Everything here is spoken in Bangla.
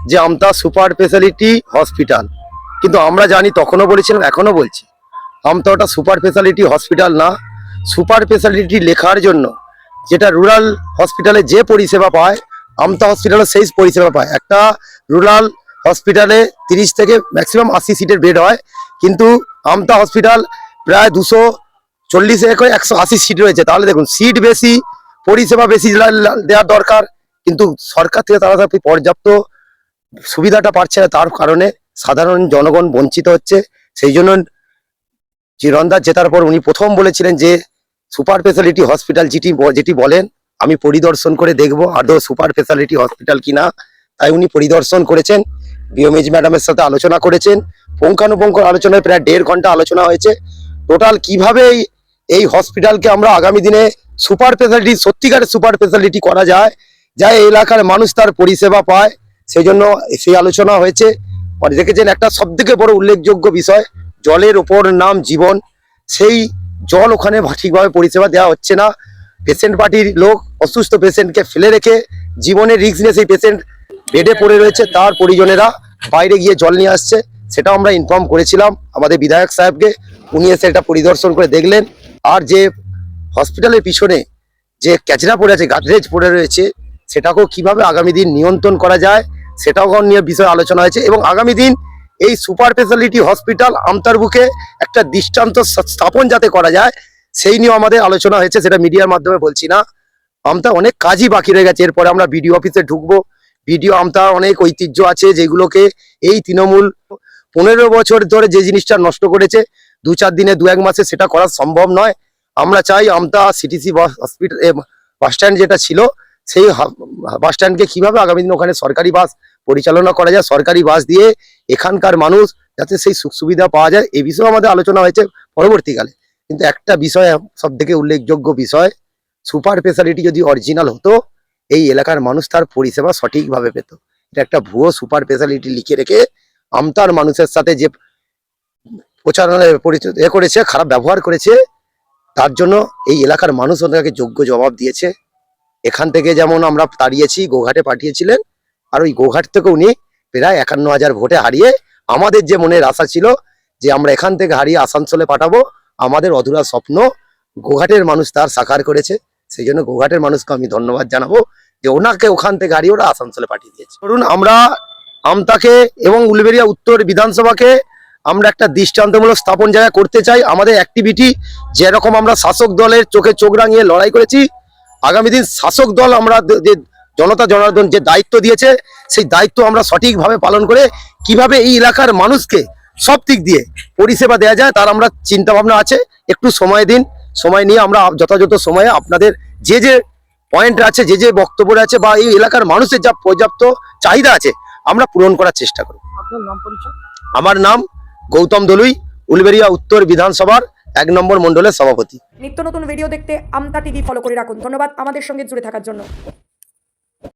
যে আমতা সুপার স্পেশালিটি হসপিটাল, কিন্তু আমরা জানি, তখনও বলেছিলাম এখনো বলছি, আমতা ওটা সুপার স্পেশালিটি হসপিটাল না। সুপার স্পেশালিটি লেখার জন্য যেটা রুরাল হসপিটালে যে পরিষেবা পায়, আমতা হসপিটালে সেই পরিষেবা পায়। একটা রুরাল হসপিটালে 30 থেকে ম্যাক্সিমাম 80 সিটের বেড হয়, কিন্তু আমতা হসপিটাল প্রায় 240 করে 180 সিট রয়েছে। তাহলে দেখুন, সিট বেশি, পরিষেবা বেশি দেওয়ার দরকার, কিন্তু সরকার থেকে তারা পর্যাপ্ত সুবিধাটা পাচ্ছে না। তার কারণে সাধারণ জনগণ বঞ্চিত হচ্ছে। সেই জন্য চিরন্দা জেতার পর উনি প্রথম বলেছিলেন যে সুপার স্পেশালিটি হসপিটাল যেটি বলেন, আমি পরিদর্শন করে দেখব আদৌ সুপার স্পেশালিটি হসপিটাল কিনা। তাই উনি পরিদর্শন করেছেন, বিওমেজ ম্যাডামের সাথে আলোচনা করেছেন। পুঙ্খানুপুঙ্খ আলোচনায় প্রায় 1.5 ঘন্টা আলোচনা হয়েছে। টোটাল কিভাবে এই হসপিটালকে আমরা আগামী দিনে সুপার স্পেশালিটি, সত্যিকারের সুপার স্পেশালিটি করা যায়, যা এই এলাকার মানুষ তার পরিষেবা পায়, সেই জন্য সেই আলোচনা হয়েছে। দেখেছেন, একটা সবথেকে বড় উল্লেখযোগ্য বিষয়, জলের ওপর নাম জীবন। সেই জল ওখানে ঠিকভাবে পরিষেবা দেওয়া হচ্ছে না। পেশেন্ট পার্টির লোক অসুস্থ পেশেন্টকে ফেলে রেখে জীবনের রিস্ক নিয়ে সেই পেশেন্ট বেডে পড়ে রয়েছে, তার পরিজনেরা বাইরে গিয়ে জল নিয়ে আসছে। সেটাও আমরা ইনফর্ম করেছিলাম আমাদের বিধায়ক সাহেবকে, উনি এসে এটা পরিদর্শন করে দেখলেন। আর যে হসপিটালের পিছনে যে ক্যাচরা পড়ে আছে, গাডরেজ পড়ে রয়েছে, সেটাকেও কিভাবে আগামী দিন নিয়ন্ত্রণ করা যায়, সেটাও নিয়ে বিষয়ে আলোচনা হয়েছে। এবং আগামী দিন এই সুপার স্পেশালিটি হসপিটাল আমতার বুকে একটা দৃষ্টান্ত স্থাপন যাতে করা যায়, সেই নিয়েও আমাদের আলোচনা হয়েছে। সেটা মিডিয়ার মাধ্যমে বলছি না। আমতা অনেক কাজই বাকি রয়ে গেছে। এরপরে আমরা বিডিও অফিসে ঢুকবো। বিডিও আমতা অনেক ঐতিহ্য আছে, যেগুলোকে এই তৃণমূল 15 বছর ধরে যে জিনিসটা নষ্ট করেছে, 2-4 দিনে 2-1 মাসে সেটা করা সম্ভব নয়। আমরা চাই আমতা সিটিসি হসপিটাল বাস স্ট্যান্ড যেটা ছিল, সেই বাস স্ট্যান্ডকে কিভাবে আগামী দিন ওখানে সরকারি বাস পরিচালনা করা যায়, সরকারি বাস দিয়ে এখানকার মানুষ যাতে সেই সুখ সুবিধা পাওয়া যায়, এই বিষয়ে আমাদের আলোচনা হয়েছে পরবর্তীকালে। কিন্তু একটা বিষয়, সব থেকে উল্লেখযোগ্য বিষয়, সুপার স্পেশালিটি যদি অরিজিনাল হতো, এই এলাকার মানুষ তার পরিষেবা সঠিকভাবে পেত। এটা একটা ভুয়ো সুপার স্পেশালিটি লিখে রেখে আমতার মানুষের সাথে যে প্রচারণা করেছে, খারাপ ব্যবহার করেছে, তার জন্য এই এলাকার মানুষ ওনাকে যোগ্য জবাব দিয়েছে। এখান থেকে যেমন আমরা তাড়িয়েছি, গোঘাটে পাঠিয়েছিলেন, আর ওই গোঘাট থেকে উনি প্রায় 51,000 ভোটে হারিয়ে, আমাদের যে মনের আশা ছিল যে আমরা এখান থেকে হারিয়ে আসানসোলে পাঠাবো, আমাদের অধুরা স্বপ্ন গোঘাটের মানুষ তার সাকার করেছে। সেই জন্য গোঘাটের মানুষকে আমি ধন্যবাদ জানাবো যে ওনাকে ওখান থেকে হারিয়ে ওরা আসানসোলে পাঠিয়ে দিয়েছে। ধরুন, আমরা আমতাকে এবং উলবেড়িয়া উত্তর বিধানসভাকে আমরা একটা দৃষ্টান্তমূলক স্থাপন জায়গা করতে চাই। আমাদের অ্যাক্টিভিটি যেরকম আমরা শাসক দলের চোখে চোখ রাঙিয়ে লড়াই করেছি, আগামী দিন শাসক দল আমরা যে জনতা জনার্দন যে দায়িত্ব দিয়েছে, সেই দায়িত্ব আমরা সঠিকভাবে পালন করে কিভাবে এই এলাকার মানুষকে সব দিক দিয়ে পরিষেবা দেওয়া যায়, তার আমরা চিন্তা ভাবনা আছে। একটু সময় দিন, সময় নিয়ে আমরা যথাযথ সময়ে আপনাদের যে যে পয়েন্ট আছে, যে যে বক্তব্য আছে, বা এই এলাকার মানুষের যা পর্যাপ্ত চাহিদা আছে, আমরা পূরণ করার চেষ্টা করব। আপনার নাম পরিচয়? আমার নাম গৌতম দলুই, উলবেড়িয়া উত্তর বিধানসভার 1 নম্বর মণ্ডলের সভাপতি। নিত্য নতুন ভিডিও দেখতে আমতা টিভি ফলো করে রাখুন। ধন্যবাদ আমাদের সঙ্গে জুড়ে থাকার জন্য।